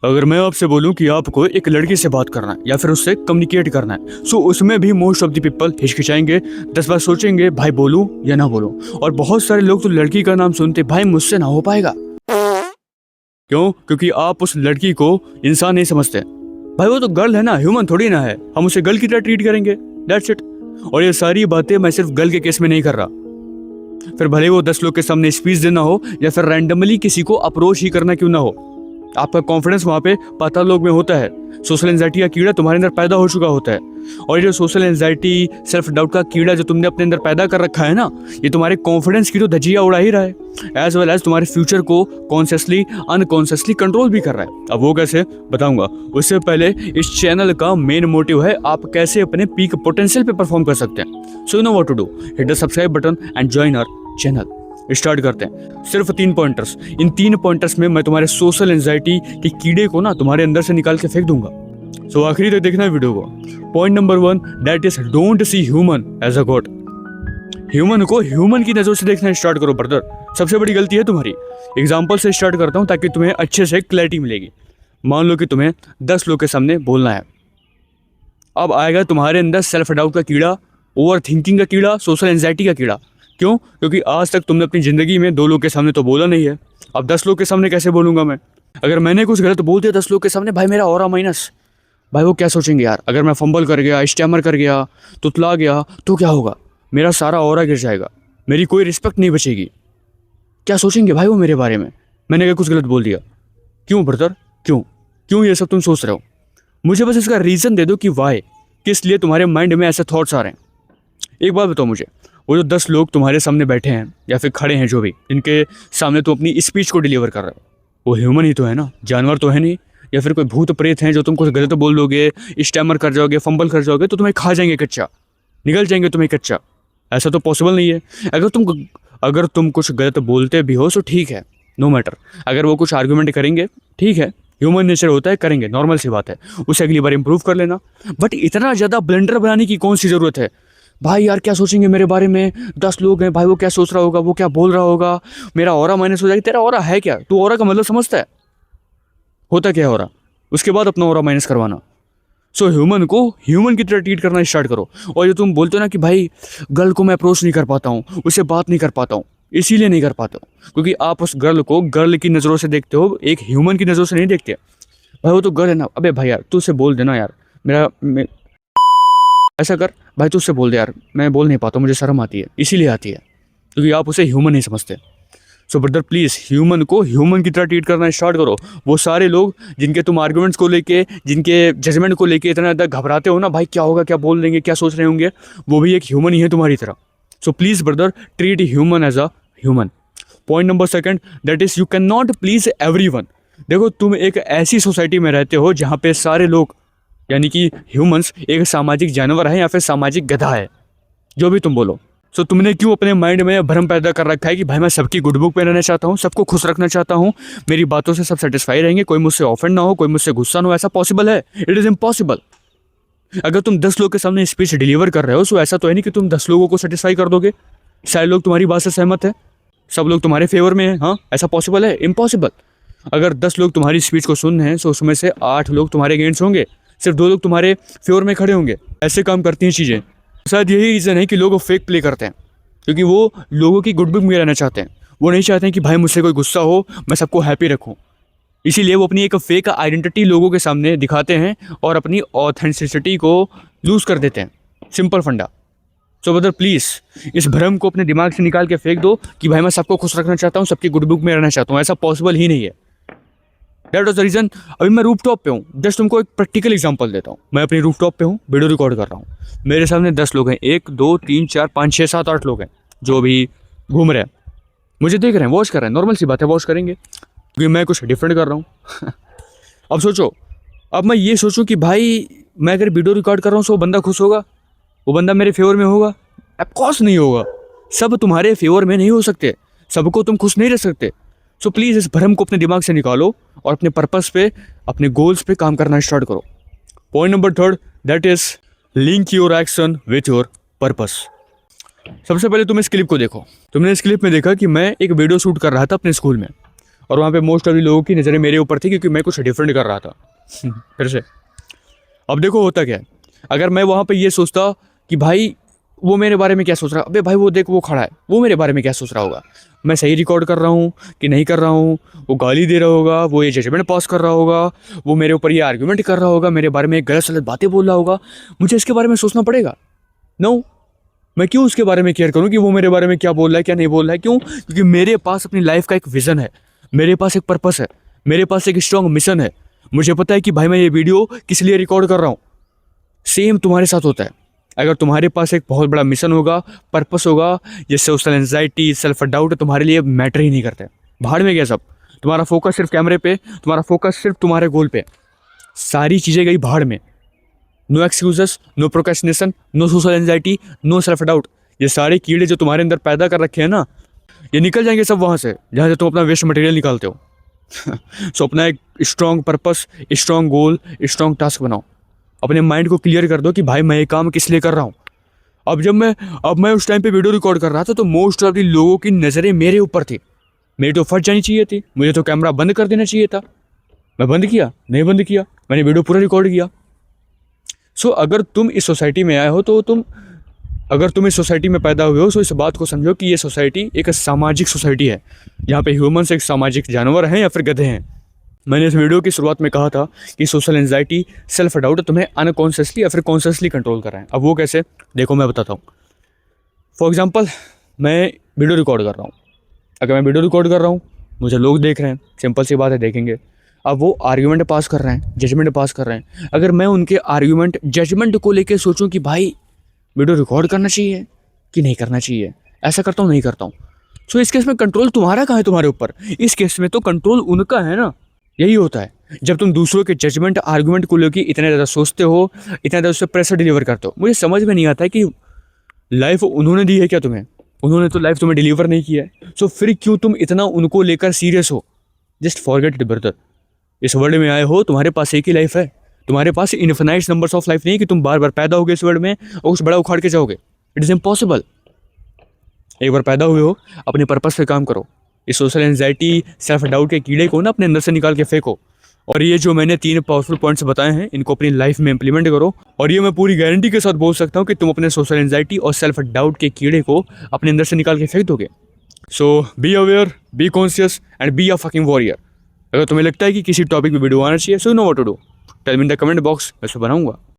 अगर मैं आपसे बोलूं कि आपको एक लड़की से बात करना है या फिर उससे कम्युनिकेट करना है, सो उसमें भी मोस्ट ऑफ द पीपल हिचकिचाएंगे, 10 बार सोचेंगे भाई बोलूं या ना बोलूं। और बहुत सारे लोग तो लड़की का नाम सुनते भाई मुझसे ना हो पाएगा। क्यों? क्योंकि आप उस लड़की को इंसान नहीं समझते। भाई वो तो गर्ल है ना, ह्यूमन थोड़ी ना है, हम उसे गर्ल की तरह ट्रीट करेंगे, दैट्स इट। और ये सारी बातें मैं सिर्फ गर्ल के केस में नहीं कर रहा, फिर भले वो 10 लोग के सामने स्पीच देना हो या फिर रैंडमली किसी को अप्रोच ही करना क्यों ना हो, आपका कॉन्फिडेंस वहां पे पाताल लोग में होता है। सोशल एंजाइटी का कीड़ा तुम्हारे अंदर पैदा हो चुका होता है, और ये जो सोशल एंजाइटी सेल्फ डाउट का कीड़ा जो तुमने अपने अंदर पैदा कर रखा है ना, ये तुम्हारे कॉन्फिडेंस की तो धजिया उड़ा ही रहा है, एज वेल एज तुम्हारे फ्यूचर को कॉन्शियसली अनकॉन्शियसली कंट्रोल भी कर रहा है। अब वो कैसे बताऊंगा, उससे पहले इस चैनल का मेन मोटिव है आप कैसे अपने पीक पोटेंशियल पे परफॉर्म कर सकते हैं। So you know what to do, hit the subscribe button and join our channel. Start करते हैं। सिर्फ 3 पॉइंटर्स, इन 3 पॉइंटर्स में मैं तुम्हारे सोशल एंजाइटी के कीड़े को ना तुम्हारे अंदर से निकाल के फेंक दूंगा। सो आखिरी तक देखना वीडियो को। Point number 1, that is don't see human as a god. Human को ह्यूमन की नजरों से देखना स्टार्ट करो ब्रदर, सबसे बड़ी गलती है तुम्हारी। एग्जाम्पल से स्टार्ट करता हूँ ताकि तुम्हें अच्छे से क्लैरिटी मिलेगी। मान लो कि तुम्हें 10 लोग के सामने बोलना है। अब आएगा तुम्हारे अंदर सेल्फ डाउट का कीड़ा, ओवर थिंकिंग का कीड़ा, सोशल एंजाइटी का कीड़ा। क्यों? क्योंकि आज तक तुमने अपनी ज़िंदगी में 2 लोग के सामने तो बोला नहीं है, अब 10 लोग के सामने कैसे बोलूँगा मैं? अगर मैंने कुछ गलत बोल दिया 10 लोग के सामने, भाई मेरा ऑरा माइनस, भाई वो क्या सोचेंगे यार? अगर मैं फंबल कर गया, स्टैमर कर गया, तुतला गया तो क्या होगा? मेरा सारा ऑरा गिर जाएगा, मेरी कोई रिस्पेक्ट नहीं बचेगी। क्या सोचेंगे भाई वो मेरे बारे में? मैंने अगर कुछ गलत बोल दिया। क्यों ब्रदर, क्यों क्यों ये सब तुम सोच रहे हो? मुझे बस इसका रीज़न दे दो कि वाई, किस लिए तुम्हारे माइंड में ऐसे थॉट्स आ रहे हैं। एक बात बताओ मुझे, वो जो 10 लोग तुम्हारे सामने बैठे हैं या फिर खड़े हैं, जो भी इनके सामने तुम अपनी स्पीच को डिलीवर कर रहे हो, वो ह्यूमन ही तो है ना, जानवर तो है नहीं। या फिर कोई भूत प्रेत हैं जो तुम कुछ गलत बोल दोगे, स्टैमर कर जाओगे, फंबल कर जाओगे तो तुम्हें खा जाएंगे कच्चा, निगल जाएंगे तुम्हें कच्चा। ऐसा तो पॉसिबल नहीं है। अगर तुम कुछ गलत बोलते भी हो तो ठीक है, नो मैटर। अगर वो कुछ आर्गूमेंट करेंगे, ठीक है, ह्यूमन नेचर होता है, करेंगे, नॉर्मल सी बात है, उसे अगली बार इंप्रूव कर लेना। बट इतना ज़्यादा ब्लंडर बनाने की कौन सी ज़रूरत है? भाई यार क्या सोचेंगे मेरे बारे में, 10 लोग हैं भाई, वो क्या सोच रहा होगा, वो क्या बोल रहा होगा, मेरा ऑरा माइनस हो जाएगा। तेरा ऑरा है क्या? तू ऑरा का मतलब समझता है? होता क्या है ऑरा? उसके बाद अपना ऑरा माइनस करवाना। सो ह्यूमन को ह्यूमन की तरह ट्रीट करना स्टार्ट करो। और जो तुम बोलते हो ना कि भाई गर्ल को मैं अप्रोच नहीं कर पाता हूँ, उससे बात नहीं कर पाता हूँ, इसीलिए नहीं कर पाता हूँ क्योंकि आप उस गर्ल को गर्ल की नज़रों से देखते हो, एक ह्यूमन की नज़रों से नहीं देखते। भाई वो तो गर्ल है ना। अबे भाई यार तू उससे बोल देना यार, ऐसा कर भाई, तू उससे बोल दे यार, मैं बोल नहीं पाता, मुझे शर्म आती है, इसीलिए आती है क्योंकि आप उसे ह्यूमन नहीं समझते। सो ब्रदर प्लीज़ ह्यूमन को ह्यूमन की तरह ट्रीट करना स्टार्ट करो। वो सारे लोग जिनके तुम आर्गुमेंट्स को लेके, जिनके जजमेंट को लेके इतना ज़्यादा घबराते हो ना, भाई क्या होगा, क्या बोल देंगे, क्या सोच रहे होंगे, वो भी एक ह्यूमन ही है तुम्हारी तरह। So please brother treat human as a human. Point number 2, that is you can not please everyone. देखो तुम एक ऐसी सोसाइटी में रहते हो जहाँ पे सारे लोग यानी कि ह्यूमंस एक सामाजिक जानवर है या फिर सामाजिक गधा है, जो भी तुम बोलो। सो तुमने क्यों अपने माइंड में भ्रम पैदा कर रखा है कि भाई मैं सबकी गुड बुक में रहना चाहता हूँ, सबको खुश रखना चाहता हूँ, मेरी बातों से सब सेटिस्फाई रहेंगे, कोई मुझसे ऑफेंड ना हो, कोई मुझसे गुस्सा ना हो। ऐसा पॉसिबल है? It is impossible. अगर तुम 10 लोग के सामने स्पीच डिलीवर कर रहे हो तो ऐसा तो है नहीं कि तुम 10 लोगों को सेटिस्फाई कर दोगे, सारे लोग तुम्हारी बात से सहमत है, सब लोग तुम्हारे फेवर में है। हाँ, ऐसा पॉसिबल है? इम्पॉसिबल। अगर 10 लोग तुम्हारी स्पीच को सुन रहे हैं तो उसमें से 8 लोग तुम्हारे अगेंस्ट होंगे, सिर्फ 2 लोग तुम्हारे फेवर में खड़े होंगे। ऐसे काम करती हैं चीज़ें। शायद यही रीज़न है कि लोग फेक प्ले करते हैं, क्योंकि वो लोगों की गुड बुक में रहना चाहते हैं। वो नहीं चाहते हैं कि भाई मुझसे कोई गुस्सा हो, मैं सबको हैप्पी रखूं। इसीलिए वो अपनी एक फेक आइडेंटिटी लोगों के सामने दिखाते हैं और अपनी ऑथेंटिसिटी को लूज़ कर देते हैं। सिंपल फंडा। सो ब्रदर प्लीज़ इस भ्रम को अपने दिमाग से निकाल के फेंक दो कि भाई मैं सबको खुश रखना चाहता हूँ, सबकी गुड बुक में रहना चाहता हूँ। ऐसा पॉसिबल ही नहीं है। That was the reason. अभी मैं रूफ टॉप पे हूँ, जस्ट तुमको एक प्रैक्टिकल एग्जांपल देता हूँ। मैं अपनी रूफ टॉप पे हूँ, वीडियो रिकॉर्ड कर रहा हूँ, मेरे सामने 10 लोग हैं, 1 2 3 4 5 6 7 8 लोग हैं जो भी घूम रहे हैं, मुझे देख रहे हैं, वॉच कर रहे हैं। नॉर्मल सी बात है, वॉच करेंगे क्योंकि मैं कुछ डिफरेंट कर रहा हूँ। अब सोचो, अब मैं ये सोचूं कि भाई मैं अगर वीडियो रिकॉर्ड कर रहा हूँ तो वो बंदा खुश होगा, वो बंदा मेरे फेवर में होगा? ऑफकोर्स नहीं होगा। सब तुम्हारे फेवर में नहीं हो सकते, सबको तुम खुश नहीं रह सकते। सो प्लीज़ इस भ्रम को अपने दिमाग से निकालो और अपने पर्पस पे, अपने गोल्स पे काम करना स्टार्ट करो। Point number 3, that is link your action with your purpose. सबसे पहले तुम इस क्लिप को देखो। तुमने इस क्लिप में देखा कि मैं एक वीडियो शूट कर रहा था अपने स्कूल में, और वहाँ पे मोस्ट ऑफ लोगों की नज़रें मेरे ऊपर थी क्योंकि मैं कुछ डिफरेंट कर रहा था। फिर से अब देखो होता क्या है, अगर मैं वहाँ पे ये सोचता कि भाई वो मेरे बारे में क्या सोच रहा है, अबे भाई वो देख वो खड़ा है, वो मेरे बारे में क्या सोच रहा होगा, मैं सही रिकॉर्ड कर रहा हूँ कि नहीं कर रहा हूँ, वो गाली दे रहा होगा, वो ये जजमेंट पास कर रहा होगा, वो मेरे ऊपर ये आर्ग्यूमेंट कर रहा होगा, मेरे बारे में गलत सलत बातें बोल रहा होगा, मुझे इसके बारे में सोचना पड़ेगा? नो, मैं क्यों उसके बारे में केयर करूँ कि वो मेरे बारे में क्या बोल रहा है क्या नहीं बोल रहा है? क्यों? क्योंकि मेरे पास अपनी लाइफ का एक विज़न है, मेरे पास एक पर्पस है, मेरे पास एक स्ट्रॉन्ग मिशन है। मुझे पता है कि भाई मैं ये वीडियो किस लिए रिकॉर्ड कर रहा हूँ। सेम तुम्हारे साथ होता है। अगर तुम्हारे पास एक बहुत बड़ा मिशन होगा, पर्पस होगा, ये सोशल एंजाइटी, सेल्फ डाउट तुम्हारे लिए मैटर ही नहीं करते। भाड़ में गया सब, तुम्हारा फोकस सिर्फ कैमरे पे, तुम्हारा फोकस सिर्फ तुम्हारे गोल पे, सारी चीज़ें गई भाड़ में। No excuses, no procrastination, no social anxiety, no self doubt. ये सारे कीड़े जो तुम्हारे अंदर पैदा कर रखे हैं ना, ये निकल जाएंगे सब वहाँ से जहाँ से तुम अपना वेस्ट मटेरियल निकालते हो। सो अपना एक स्ट्रॉन्ग पर्पस, स्ट्रॉन्ग गोल, स्ट्रॉन्ग टास्क बनाओ। अपने माइंड को क्लियर कर दो कि भाई मैं ये काम किस लिए कर रहा हूँ। अब मैं उस टाइम पे वीडियो रिकॉर्ड कर रहा था तो मोस्ट ऑफ द लोगों की नज़रें मेरे ऊपर थी। मेरी तो फट जानी चाहिए थी, मुझे तो कैमरा बंद कर देना चाहिए था। मैं बंद किया? नहीं बंद किया, मैंने वीडियो पूरा रिकॉर्ड किया। सो अगर तुम इस सोसाइटी में आए हो तो अगर तुम इस सोसाइटी में पैदा हुए हो तो इस बात को समझो कि ये सोसाइटी एक सामाजिक सोसाइटी है। यहाँ पे ह्यूमन्स एक सामाजिक जानवर हैं या फिर गधे हैं। मैंने इस वीडियो की शुरुआत में कहा था कि सोशल एंजाइटी, सेल्फ डाउट तुम्हें अनकॉन्शियसली या फिर कॉन्शियसली कंट्रोल कर रहे हैं। अब वो कैसे, देखो मैं बताता हूँ। फॉर एग्जाम्पल, मैं वीडियो रिकॉर्ड कर रहा हूँ। अगर मैं वीडियो रिकॉर्ड कर रहा हूँ, मुझे लोग देख रहे हैं, सिंपल सी बात है, देखेंगे। अब वो आर्ग्यूमेंट पास कर रहे हैं, जजमेंट पास कर रहे हैं। अगर मैं उनके आर्ग्यूमेंट, जजमेंट को लेकर सोचूं कि भाई वीडियो रिकॉर्ड करना चाहिए कि नहीं करना चाहिए, ऐसा करता हूँ नहीं करता हूँ, सो इस केस में कंट्रोल तुम्हारा कहाँ है? तुम्हारे ऊपर। इस केस में तो कंट्रोल उनका है ना। यही होता है जब तुम दूसरों के जजमेंट, आर्गुमेंट को लेकर इतने ज़्यादा सोचते हो, इतना ज़्यादा उससे प्रेशर डिलीवर करते हो। मुझे समझ में नहीं आता है कि लाइफ उन्होंने दी है क्या तुम्हें? उन्होंने तो लाइफ तुम्हें डिलीवर नहीं किया है। सो फिर क्यों तुम इतना उनको लेकर सीरियस हो? Just forget it brother. इस वर्ल्ड में आए हो, तुम्हारे पास एक ही लाइफ है। तुम्हारे पास इन्फिनाइट नंबर्स ऑफ लाइफ नहीं कि तुम बार बार पैदा होगे इस वर्ल्ड में और कुछ बड़ा उखाड़ के जाओगे। It is impossible. एक बार पैदा हुए हो, अपने पर्पस पे काम करो। इस सोशल एंजाइटी, सेल्फ डाउट के कीड़े को ना अपने अंदर से निकाल के फेंको। और ये जो मैंने 3 पावरफुल पॉइंट्स बताए हैं, इनको अपनी लाइफ में इंप्लीमेंट करो। और ये मैं पूरी गारंटी के साथ बोल सकता हूँ कि तुम अपने सोशल एंजाइटी और सेल्फ डाउट के कीड़े को अपने अंदर से निकाल के फेंक दोगे। So be aware, be conscious and be a fucking warrior. अगर तुम्हें लगता है कि किसी टॉपिक पे वीडियो आना चाहिए, so know what to do, tell me in the comment box, मैं उसको बनाऊंगा।